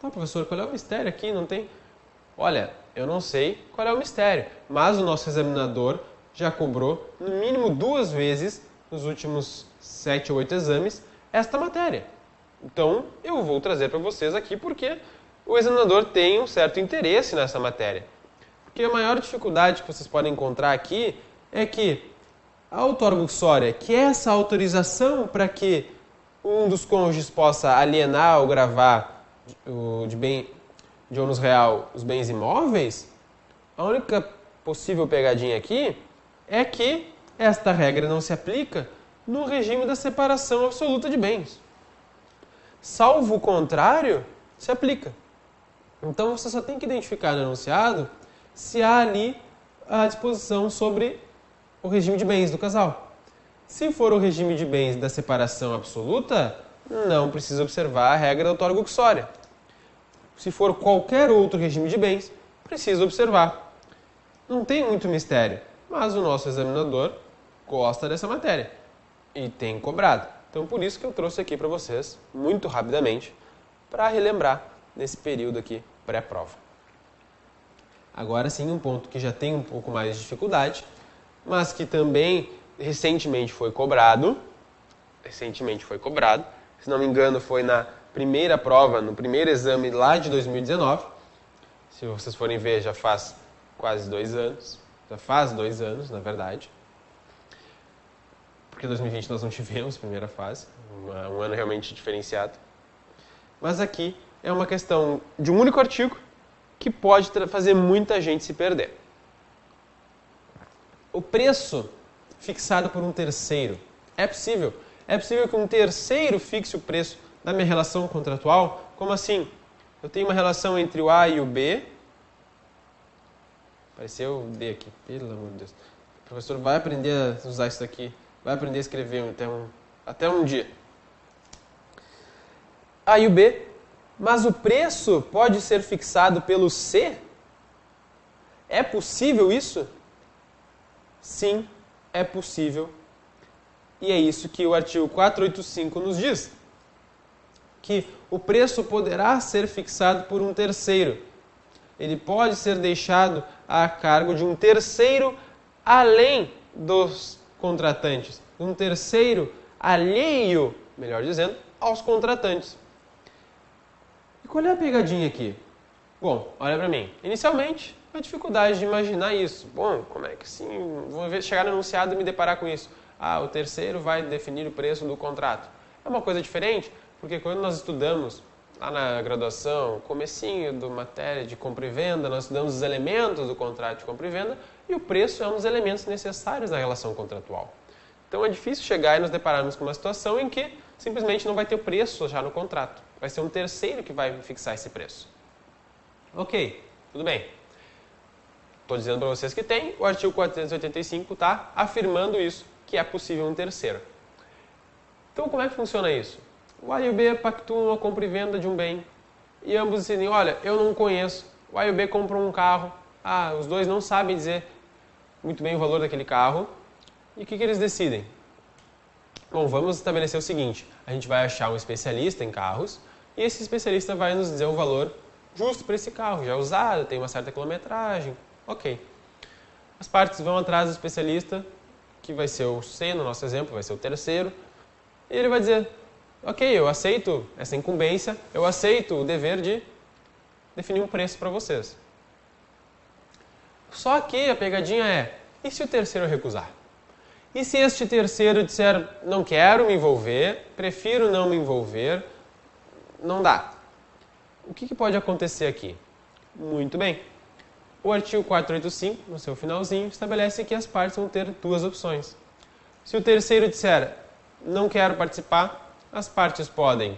Tá, professor, qual é o mistério aqui? Não tem... Olha, eu não sei qual é o mistério, mas o nosso examinador já cobrou, no mínimo 2 vezes, nos últimos 7 ou 8 exames, esta matéria. Então, eu vou trazer para vocês aqui porque o examinador tem um certo interesse nessa matéria. Porque a maior dificuldade que vocês podem encontrar aqui é que a outorga uxória, que é essa autorização para que um dos cônjuges possa alienar ou gravar de ônus real os bens imóveis, a única possível pegadinha aqui é que esta regra não se aplica no regime da separação absoluta de bens. Salvo o contrário, se aplica. Então você só tem que identificar no enunciado se há ali a disposição sobre o regime de bens do casal. Se for o regime de bens da separação absoluta, não precisa observar a regra da outorga uxória. Se for qualquer outro regime de bens, precisa observar. Não tem muito mistério, mas o nosso examinador gosta dessa matéria e tem cobrado. Então, por isso que eu trouxe aqui para vocês, muito rapidamente, para relembrar nesse período aqui pré-prova. Agora sim, um ponto que já tem um pouco mais de dificuldade, mas que também recentemente foi cobrado. Se não me engano, foi na primeira prova, no primeiro exame lá de 2019. Se vocês forem ver, já faz quase 2 anos. Já faz 2 anos, na verdade. Porque em 2020 nós não tivemos primeira fase. Um ano realmente diferenciado. Mas aqui é uma questão de um único artigo que pode fazer muita gente se perder. O preço fixado por um terceiro. É possível? É possível que um terceiro fixe o preço da minha relação contratual? Como assim? Eu tenho uma relação entre o A e o B. Apareceu o D aqui, pelo amor de Deus. O professor vai aprender a usar isso daqui. Vai aprender a escrever até um dia. A e o B. Mas o preço pode ser fixado pelo C? É possível isso? Sim, é possível. E é isso que o artigo 485 nos diz. Que o preço poderá ser fixado por um terceiro. Ele pode ser deixado a cargo de um terceiro além dos contratantes. Um terceiro alheio, melhor dizendo, aos contratantes. E qual é a pegadinha aqui? Bom, olha para mim. Inicialmente, a dificuldade de imaginar isso. Bom, como é que assim? Vou chegar no enunciado e me deparar com isso. O terceiro vai definir o preço do contrato. É uma coisa diferente, porque quando nós estudamos lá na graduação, comecinho da matéria de compra e venda, nós estudamos os elementos do contrato de compra e venda e o preço é um dos elementos necessários da relação contratual. Então é difícil chegar e nos depararmos com uma situação em que simplesmente não vai ter o preço já no contrato. Vai ser um terceiro que vai fixar esse preço. Ok, tudo bem. Estou dizendo para vocês que tem, o artigo 485 está afirmando isso, que é possível um terceiro. Então como é que funciona isso? O A e o B pactuam a compra e venda de um bem. E ambos decidem, olha, eu não conheço. O A e o B compram um carro. Os dois não sabem dizer muito bem o valor daquele carro. E o que eles decidem? Bom, vamos estabelecer o seguinte. A gente vai achar um especialista em carros. E esse especialista vai nos dizer o valor justo para esse carro. Já usado, tem uma certa quilometragem. Ok. As partes vão atrás do especialista, que vai ser o C, no nosso exemplo, vai ser o terceiro. E ele vai dizer, ok, eu aceito essa incumbência, eu aceito o dever de definir um preço para vocês. Só que a pegadinha é, e se o terceiro recusar? E se este terceiro disser, não quero me envolver, prefiro não me envolver, não dá. O que pode acontecer aqui? Muito bem. O artigo 485, no seu finalzinho, estabelece que as partes vão ter 2 opções. Se o terceiro disser, não quero participar, as partes podem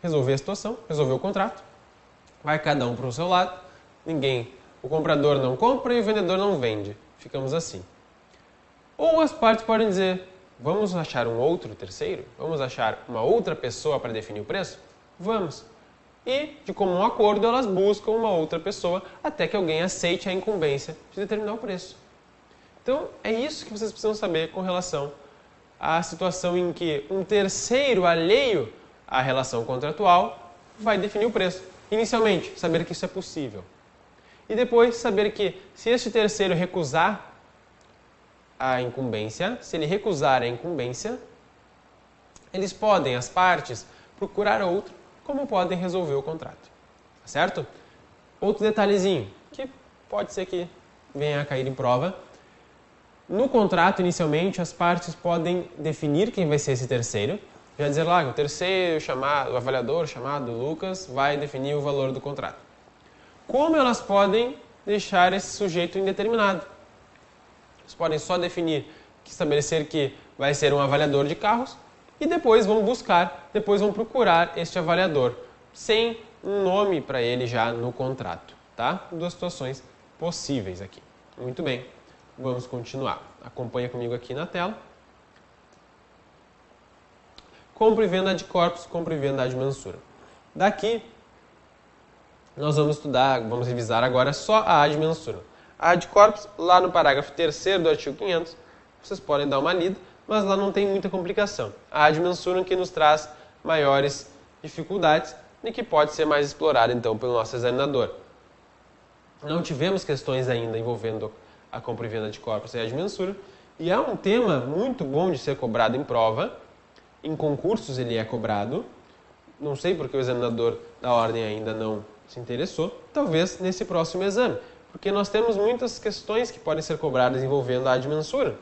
resolver a situação, resolver o contrato. Vai cada um para o seu lado, o comprador não compra e o vendedor não vende. Ficamos assim. Ou as partes podem dizer, vamos achar um outro terceiro? Vamos achar uma outra pessoa para definir o preço? Vamos. E, de comum acordo, elas buscam uma outra pessoa até que alguém aceite a incumbência de determinar o preço. Então, é isso que vocês precisam saber com relação à situação em que um terceiro alheio à relação contratual vai definir o preço. Inicialmente, saber que isso é possível. E depois, saber que se este terceiro recusar a incumbência, se ele recusar a incumbência, eles podem, as partes, procurar outro, como podem resolver o contrato. Certo? Outro detalhezinho, que pode ser que venha a cair em prova. No contrato, inicialmente, as partes podem definir quem vai ser esse terceiro. Já dizer lá que o terceiro o avaliador chamado Lucas vai definir o valor do contrato. Como elas podem deixar esse sujeito indeterminado? Eles podem só estabelecer que vai ser um avaliador de carros e depois vão procurar este avaliador, sem um nome para ele já no contrato. Tá? 2 situações possíveis aqui. Muito bem, vamos continuar. Acompanha comigo aqui na tela. Compra e venda de corpos, compra e venda de mensura. Daqui, nós vamos revisar agora só a ad mensura. a ad corpus, lá no parágrafo 3º do artigo 500, vocês podem dar uma lida, mas lá não tem muita complicação. A ad mensuram que nos traz maiores dificuldades e que pode ser mais explorada, então, pelo nosso examinador. Não tivemos questões ainda envolvendo a compra e venda de corpos e ad mensura, e é um tema muito bom de ser cobrado em prova. Em concursos ele é cobrado. Não sei porque o examinador da ordem ainda não se interessou. Talvez nesse próximo exame, porque nós temos muitas questões que podem ser cobradas envolvendo a ad mensura.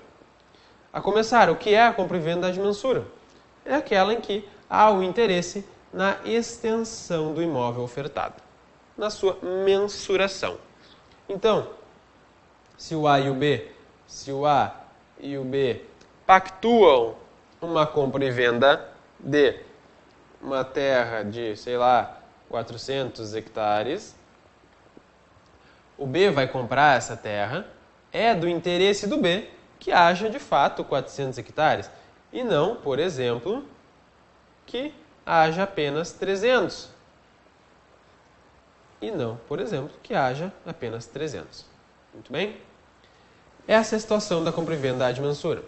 A começar, o que é a compra e venda da ad mensura? É aquela em que há o interesse na extensão do imóvel ofertado, na sua mensuração. Então, se o A e o B pactuam uma compra e venda de uma terra de, sei lá, 400 hectares, o B vai comprar essa terra, é do interesse do B que haja de fato 400 hectares e não, por exemplo, que haja apenas 300. E não, por exemplo, que haja apenas 300. Muito bem? Essa é a situação da compra e venda da ad mensura.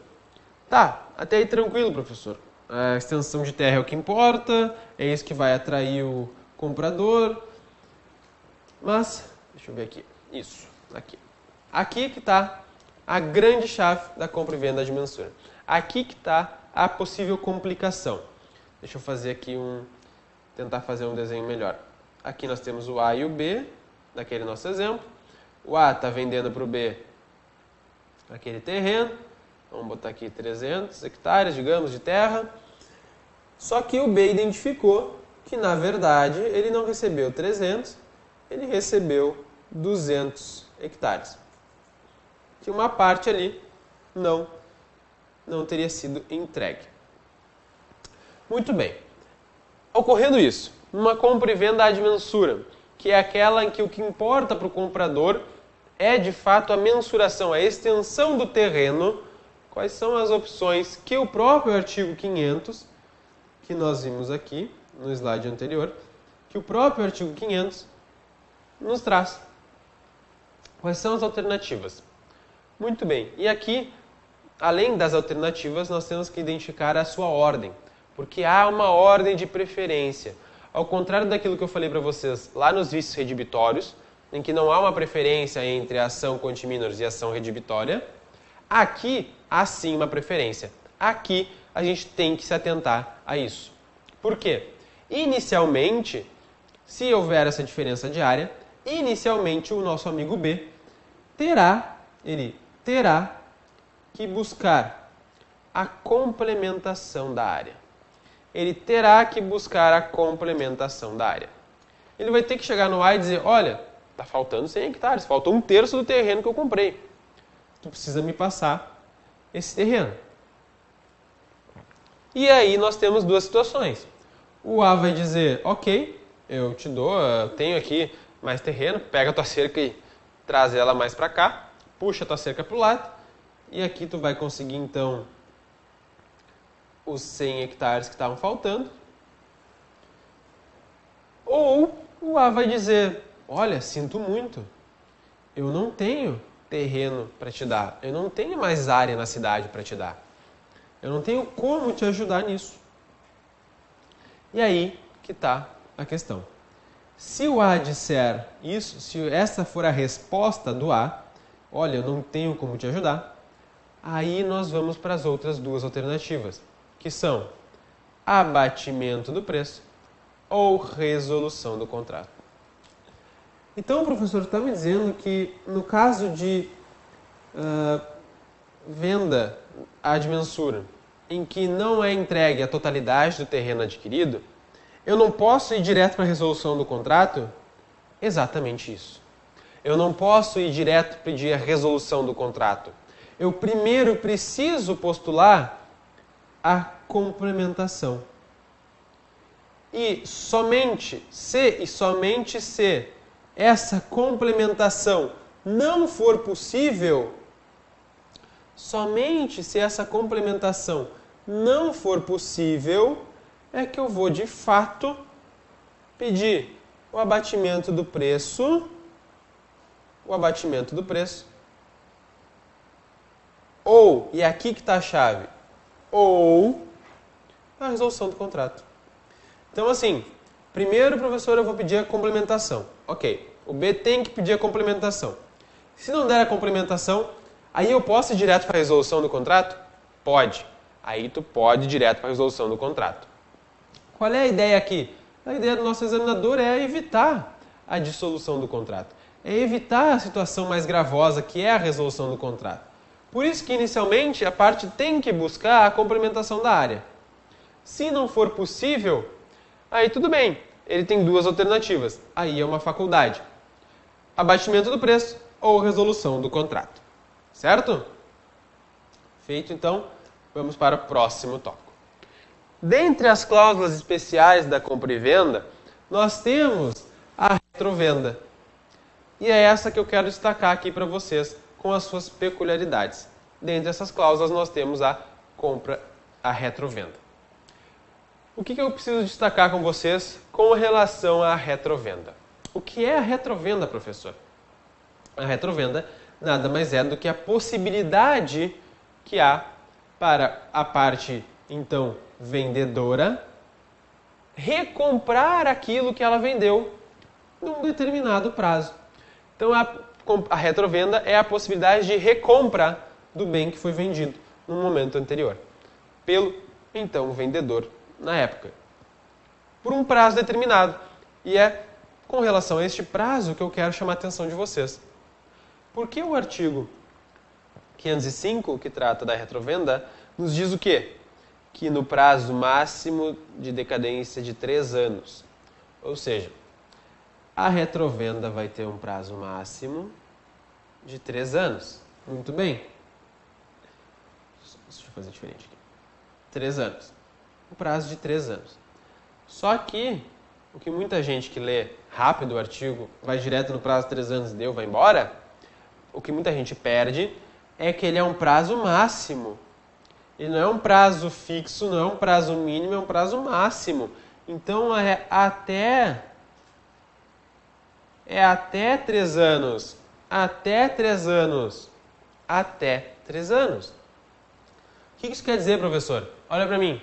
Tá, até aí tranquilo, professor. A extensão de terra é o que importa, é isso que vai atrair o comprador. Mas, deixa eu ver aqui. Isso, aqui. Aqui que está a grande chave da compra e venda da ad mensura. Aqui que está a possível complicação. Deixa eu fazer aqui tentar fazer um desenho melhor. Aqui nós temos o A e o B, naquele nosso exemplo. O A está vendendo para o B aquele terreno. Vamos botar aqui 300 hectares, digamos, de terra. Só que o B identificou que, na verdade, ele não recebeu 300, ele recebeu 200 hectares. Que uma parte ali não teria sido entregue. Muito bem. Ocorrendo isso, numa compra e venda ad mensura, que é aquela em que o que importa para o comprador é, de fato, a mensuração, a extensão do terreno. Quais são as opções que o próprio artigo 500, que nós vimos aqui no slide anterior, que o próprio artigo 500 nos traz? Quais são as alternativas? Muito bem. E aqui, além das alternativas, nós temos que identificar a sua ordem, porque há uma ordem de preferência. Ao contrário daquilo que eu falei para vocês lá nos vícios redibitórios, em que não há uma preferência entre a ação contimínores e a ação redibitória, aqui há sim uma preferência. Aqui a gente tem que se atentar a isso. Por quê? Inicialmente, se houver essa diferença de área, inicialmente o nosso amigo B terá que buscar a complementação da área. Ele terá que buscar a complementação da área. Ele vai ter que chegar no A e dizer, olha, está faltando 100 hectares, faltou 1/3 do terreno que eu comprei. Tu precisa me passar esse terreno. E aí nós temos duas situações. O A vai dizer, ok, eu te dou, eu tenho aqui mais terreno, pega a tua cerca e traz ela mais para cá, puxa a tua cerca para o lado, e aqui tu vai conseguir então os 100 hectares que estavam faltando. Ou o A vai dizer, olha, sinto muito, eu não tenho terreno para te dar, eu não tenho mais área na cidade para te dar, eu não tenho como te ajudar nisso. E aí que está a questão. Se o A disser isso, se essa for a resposta do A, olha, eu não tenho como te ajudar, aí nós vamos para as outras duas alternativas, que são abatimento do preço ou resolução do contrato. Então o professor está me dizendo que no caso de venda ad mensura, em que não é entregue a totalidade do terreno adquirido, eu não posso ir direto para a resolução do contrato? Exatamente isso. Eu não posso ir direto pedir a resolução do contrato. Eu primeiro preciso postular a complementação. E somente se essa complementação não for possível, somente se essa complementação não for possível, é que eu vou de fato pedir o abatimento do preço o abatimento do preço, ou, e é aqui que está a chave, ou a resolução do contrato. Então, assim, primeiro, professor, eu vou pedir a complementação. Ok, o B tem que pedir a complementação. Se não der a complementação, aí eu posso ir direto para a resolução do contrato? Pode. Aí tu pode ir direto para a resolução do contrato. Qual é a ideia aqui? A ideia do nosso examinador é evitar a dissolução do contrato. É evitar a situação mais gravosa, que é a resolução do contrato. Por isso que, inicialmente, a parte tem que buscar a complementação da área. Se não for possível, aí tudo bem. Ele tem duas alternativas. Aí é uma faculdade. Abatimento do preço ou resolução do contrato. Certo? Feito, então, vamos para o próximo tópico. Dentre as cláusulas especiais da compra e venda, nós temos a retrovenda. E é essa que eu quero destacar aqui para vocês, com as suas peculiaridades. Dentre essas cláusulas, nós temos a retrovenda. O que eu preciso destacar com vocês com relação à retrovenda? O que é a retrovenda, professor? A retrovenda nada mais é do que a possibilidade que há para a parte, então, vendedora recomprar aquilo que ela vendeu num determinado prazo. Então, a retrovenda é a possibilidade de recompra do bem que foi vendido no momento anterior, pelo, então, vendedor na época, por um prazo determinado. E é com relação a este prazo que eu quero chamar a atenção de vocês. Porque o artigo 505, que trata da retrovenda, nos diz o quê? Que no prazo máximo de decadência de 3 anos. Ou seja, a retrovenda vai ter um prazo máximo de 3 anos. Muito bem. Deixa eu fazer diferente aqui. 3 anos. Um prazo de 3 anos. Só que o que muita gente que lê rápido o artigo, vai direto no prazo de 3 anos e vai embora, o que muita gente perde é que ele é um prazo máximo. Ele não é um prazo fixo, não é um prazo mínimo, é um prazo máximo. Então é até 3 anos. Até 3 anos. Até 3 anos. O que isso quer dizer, professor? Olha para mim.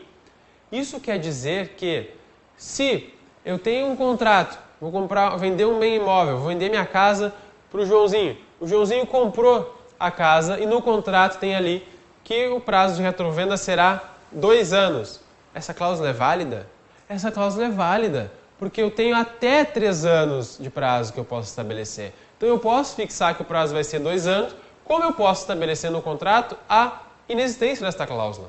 Isso quer dizer que se eu tenho um contrato, vou vender um bem imóvel, vou vender minha casa para o Joãozinho. O Joãozinho comprou a casa e no contrato tem ali que o prazo de retrovenda será 2 anos. Essa cláusula é válida? Essa cláusula é válida, porque eu tenho até 3 anos de prazo que eu posso estabelecer. Então eu posso fixar que o prazo vai ser 2 anos, como eu posso estabelecer no contrato a inexistência desta cláusula.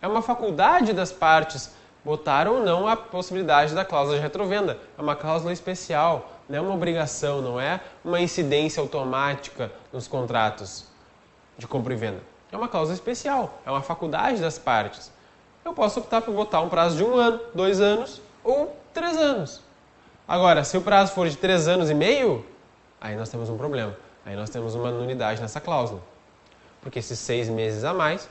É uma faculdade das partes botar ou não a possibilidade da cláusula de retrovenda. É uma cláusula especial, não é uma obrigação, não é uma incidência automática nos contratos de compra e venda. É uma cláusula especial, é uma faculdade das partes. Eu posso optar por botar um prazo de 1 ano, 2 anos ou 3 anos. Agora, se o prazo for de 3 anos e meio, aí nós temos um problema. Aí nós temos uma nulidade nessa cláusula. Porque esses 6 meses a mais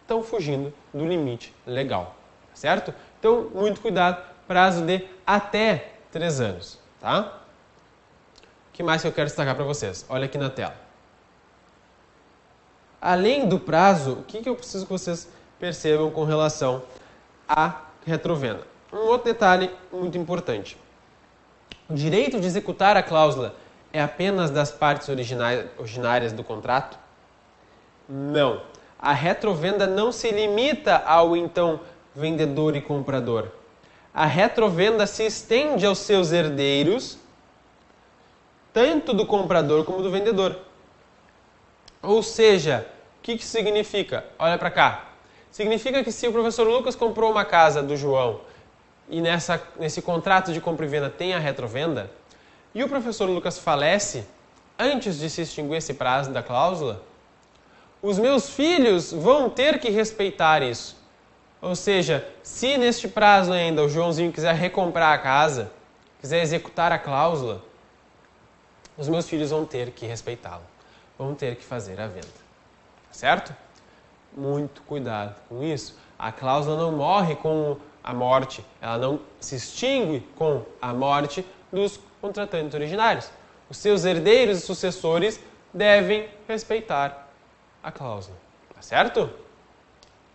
estão fugindo do limite legal. Certo? Então, muito cuidado. Prazo de até 3 anos. Tá? O que mais que eu quero destacar para vocês? Olha aqui na tela. Além do prazo, o que eu preciso que vocês percebam com relação à retrovenda? Um outro detalhe muito importante. O direito de executar a cláusula é apenas das partes originárias do contrato? Não. A retrovenda não se limita ao, então, vendedor e comprador. A retrovenda se estende aos seus herdeiros, tanto do comprador como do vendedor. Ou seja, o que isso significa? Olha para cá. Significa que se o professor Lucas comprou uma casa do João e nesse contrato de compra e venda tem a retrovenda, e o professor Lucas falece antes de se extinguir esse prazo da cláusula, os meus filhos vão ter que respeitar isso. Ou seja, se neste prazo ainda o Joãozinho quiser recomprar a casa, quiser executar a cláusula, os meus filhos vão ter que respeitá-la. Vão ter que fazer a venda. Certo? Muito cuidado com isso. A cláusula não morre com a morte. Ela não se extingue com a morte dos contratantes originários. os seus herdeiros e sucessores devem respeitar a cláusula. Tá certo?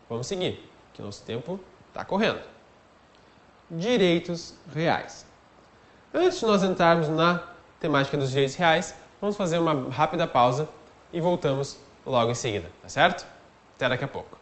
Vamos seguir, que nosso tempo está correndo. Direitos reais. Antes de nós entrarmos na temática dos direitos reais, vamos fazer uma rápida pausa e voltamos logo em seguida, tá certo? Até daqui a pouco.